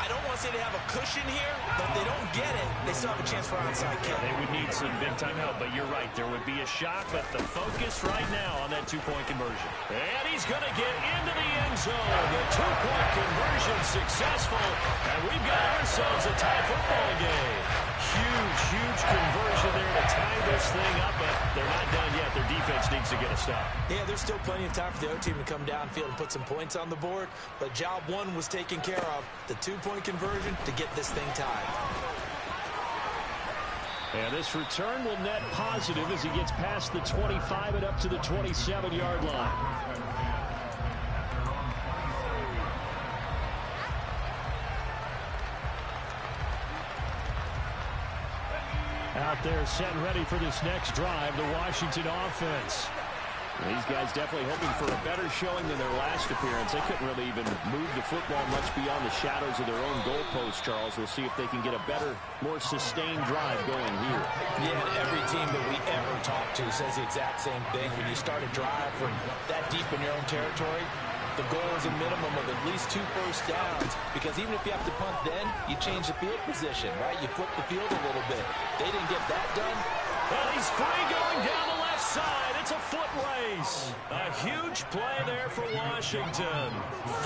I don't want to say they have a cushion here, but if they don't get it, they they still have a chance for onside kick. They would need some big-time help, but you're right. There would be a shot, but the focus right now on that two-point conversion. And he's going to get into the end zone. The two-point conversion successful, and we've got ourselves a tie football game. Huge conversion there to tie this thing up, but they're not done yet. Their defense needs to get a stop. Yeah, there's still plenty of time for the other team to come downfield and put some points on the board, but job one was taken care of. The two-point conversion to get this thing tied. And this return will net positive as he gets past the 25 and up to the 27-yard line. Out there set and ready for this next drive, the Washington offense. These guys definitely hoping for a better showing than their last appearance. They couldn't really even move the football much beyond the shadows of their own goalpost, Charles. We'll see if they can get a better, more sustained drive going here. Yeah, and every team that we ever talk to says the exact same thing. When you start a drive from that deep in your own territory, the goal is a minimum of at least 2 first downs, because even if you have to punt then, you change the field position, right? You flip the field a little bit. They didn't get that done. Well, he's free going down the left side. It's a foot race. A huge play there for Washington.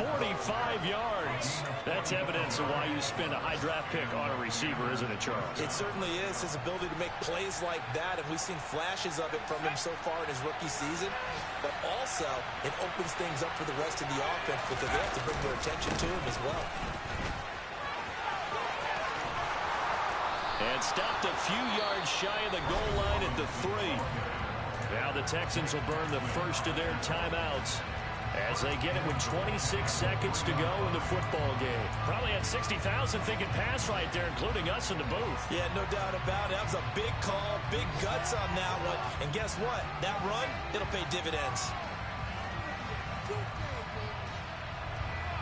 45 yards. That's evidence of why you spend a high draft pick on a receiver, isn't it, Charles? It certainly is. His ability to make plays like that, and we've seen flashes of it from him so far in his rookie season. But also, it opens things up for the rest of the offense because they have to bring their attention to him as well. And stopped a few yards shy of the goal line at the 3. Now the Texans will burn the first of their timeouts as they get it with 26 seconds to go in the football game. Probably had 60,000 thinking pass right there, including us in the booth. Yeah, no doubt about it. That was a big call, big guts on that one. And guess what? That run, it'll pay dividends.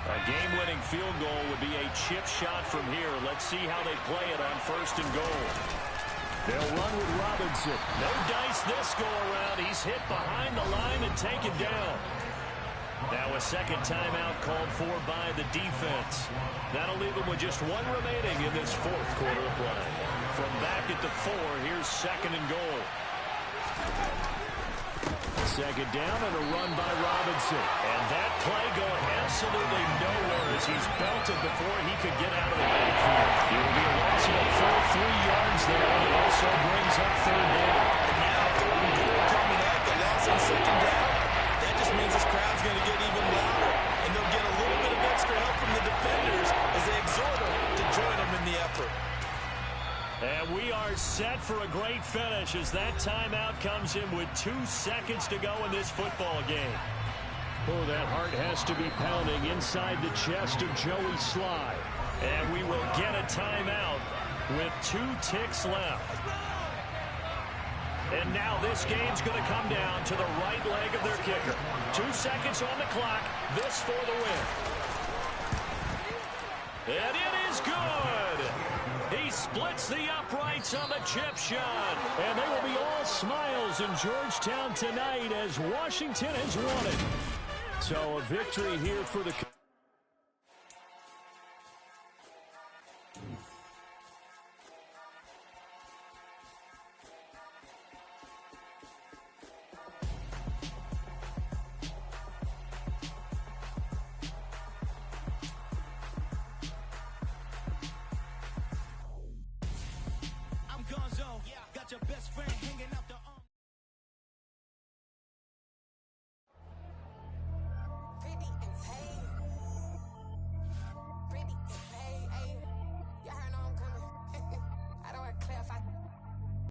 A game-winning field goal would be a chip shot from here. Let's see how they play it on 1st and goal. They'll run with Robinson. No dice this go-around. He's hit behind the line and taken down. Now a second timeout called for by the defense. That'll leave them with just 1 remaining in this 4th quarter of play. From back at the 4, here's 2nd and goal. 2nd down and a run by Robinson. And that play going absolutely nowhere as he's belted before he could get out of the backfield. It will be a loss of a full 3 yards there. It also brings up 3rd down. And now 3rd and goal coming up. The loss on 2nd down. That just means this crowd's going to get even louder. And they'll get a little bit of extra help from the defenders as they exhort them to join them in the effort. And we are set for a great finish as that timeout comes in with 2 seconds to go in this football game. Oh, that heart has to be pounding inside the chest of Joey Sly. And we will get a timeout with 2 ticks left. And now this game's going to come down to the right leg of their kicker. 2 seconds on the clock. This for the win. And it is good. He splits the uprights on the chip shot. And they will be all smiles in Georgetown tonight as Washington has won it. So a victory here for the